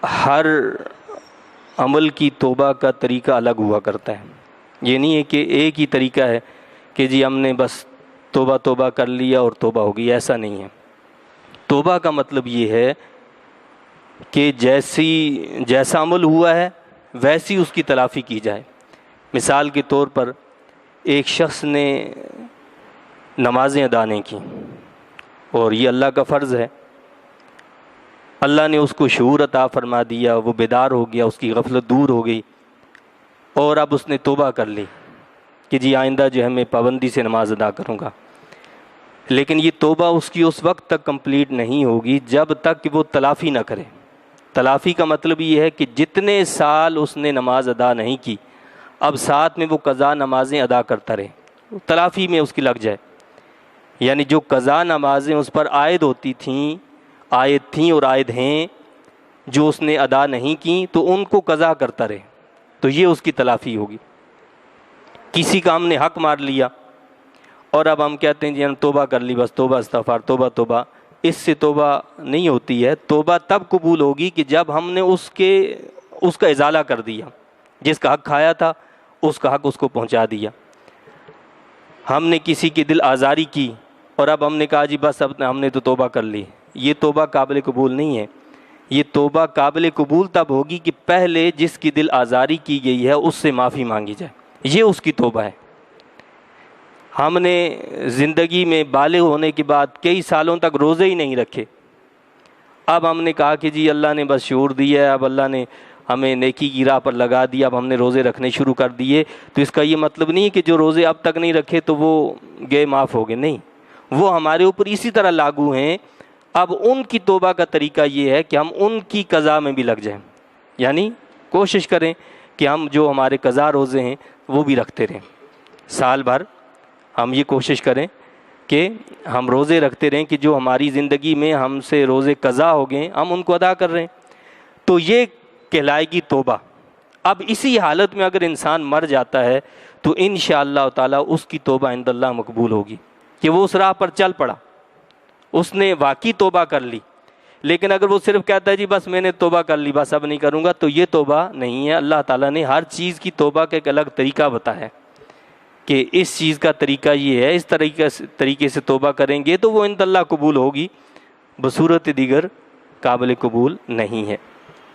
ہر عمل کی توبہ کا طریقہ الگ ہوا کرتا ہے. یہ نہیں ہے کہ ایک ہی طریقہ ہے کہ جی ہم نے بس توبہ توبہ کر لیا اور توبہ ہوگی، ایسا نہیں ہے. توبہ کا مطلب یہ ہے کہ جیسا عمل ہوا ہے ویسی اس کی تلافی کی جائے. مثال کے طور پر ایک شخص نے نمازیں ادا نہیں کی اور یہ اللہ کا فرض ہے، اللہ نے اس کو شعور عطا فرما دیا، وہ بیدار ہو گیا، اس کی غفلت دور ہو گئی، اور اب اس نے توبہ کر لی کہ جی آئندہ جو ہے میں پابندی سے نماز ادا کروں گا. لیکن یہ توبہ اس کی اس وقت تک کمپلیٹ نہیں ہوگی جب تک کہ وہ تلافی نہ کرے. تلافی کا مطلب یہ ہے کہ جتنے سال اس نے نماز ادا نہیں کی اب ساتھ میں وہ قضا نمازیں ادا کرتا رہے، تلافی میں اس کی لگ جائے. یعنی جو قضا نمازیں اس پر عائد تھیں اور عائد ہیں جو اس نے ادا نہیں کیں تو ان کو قضا کرتا رہے، تو یہ اس کی تلافی ہوگی. کسی کا ہم نے حق مار لیا اور اب ہم کہتے ہیں جی ہم توبہ کر لی، بس توبہ استغفار توبہ، اس سے توبہ نہیں ہوتی ہے. توبہ تب قبول ہوگی کہ جب ہم نے اس کا ازالہ کر دیا، جس کا حق کھایا تھا اس کا حق اس کو پہنچا دیا. ہم نے کسی کی دل آزاری کی اور اب ہم نے کہا جی بس اب ہم نے تو توبہ کر لی، یہ توبہ قابل قبول نہیں ہے. یہ توبہ قابل قبول تب ہوگی کہ پہلے جس کی دل آزاری کی گئی ہے اس سے معافی مانگی جائے، یہ اس کی توبہ ہے. ہم نے زندگی میں بالغ ہونے کے بعد کئی سالوں تک روزے ہی نہیں رکھے، اب ہم نے کہا کہ جی اللہ نے بس شعور دیا ہے، اب اللہ نے ہمیں نیکی کی راہ پر لگا دیا، اب ہم نے روزے رکھنے شروع کر دیے. تو اس کا یہ مطلب نہیں ہے کہ جو روزے اب تک نہیں رکھے تو وہ گئے معاف ہو گئے، نہیں، وہ ہمارے اوپر اسی طرح لاگو ہیں. اب ان کی توبہ کا طریقہ یہ ہے کہ ہم ان کی قضا میں بھی لگ جائیں، یعنی کوشش کریں کہ ہم جو ہمارے قضا روزے ہیں وہ بھی رکھتے رہیں. سال بھر ہم یہ کوشش کریں کہ ہم روزے رکھتے رہیں کہ جو ہماری زندگی میں ہم سے روزے قضا ہو گئے ہم ان کو ادا کر رہے ہیں. تو یہ کہلائے گی توبہ. اب اسی حالت میں اگر انسان مر جاتا ہے تو انشاءاللہ تعالی اس کی توبہ عند اللہ مقبول ہوگی کہ وہ اس راہ پر چل پڑا، اس نے واقعی توبہ کر لی. لیکن اگر وہ صرف کہتا ہے جی بس میں نے توبہ کر لی بس اب نہیں کروں گا، تو یہ توبہ نہیں ہے. اللہ تعالیٰ نے ہر چیز کی توبہ کا ایک الگ طریقہ بتایا ہے کہ اس چیز کا طریقہ یہ ہے، اس طریقے سے توبہ کریں گے تو وہ عند اللہ قبول ہوگی، بصورت دیگر قابل قبول نہیں ہے.